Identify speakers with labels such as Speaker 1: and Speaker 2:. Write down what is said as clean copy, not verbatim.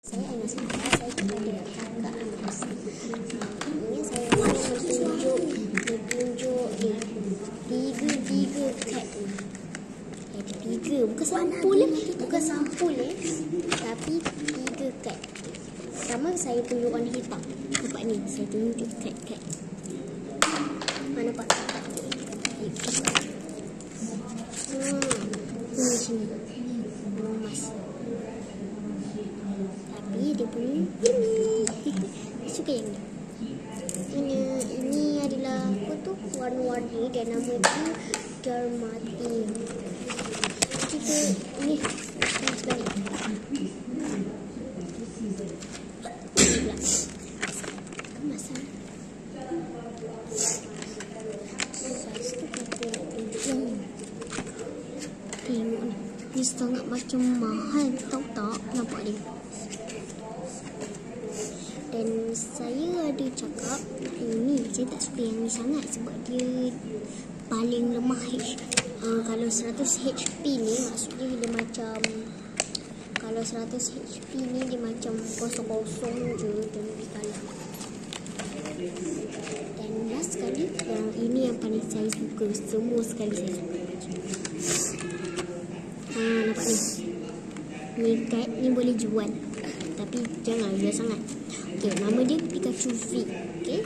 Speaker 1: Saya Anas Mara, saya kepada kakak Anas. Ini saya nak tunjuk ni tiga kad. Ada tiga, bukan sampul tapi tiga kad. Pertama saya tunjuk warna hitam. Nampak ni, saya tunjuk kad. Mana nampak? Ini sini. Emas. Tapi dia punya suka yang ni. Ini adalah apa tu? Warna-warni dan nama tu dermatin. Kita ni sebalik. Kemasan. Tengok ni. Dia sangat macam mahal. Tahu tak? Nampak dia. Dan saya ada cakap ini saya tak suka yang ni sangat sebab dia paling lemah kalau 100 HP ni maksudnya dia macam kalau 100 HP ni dia macam kosong-kosong je dan dia kalah. Dan last sekali yang ini yang paling saya suka, semua sekali saya suka. Nampak ni. Ni kad ni boleh jual. Tapi jangan jual sangat. Okey, nama dia Pikachu V. Okey.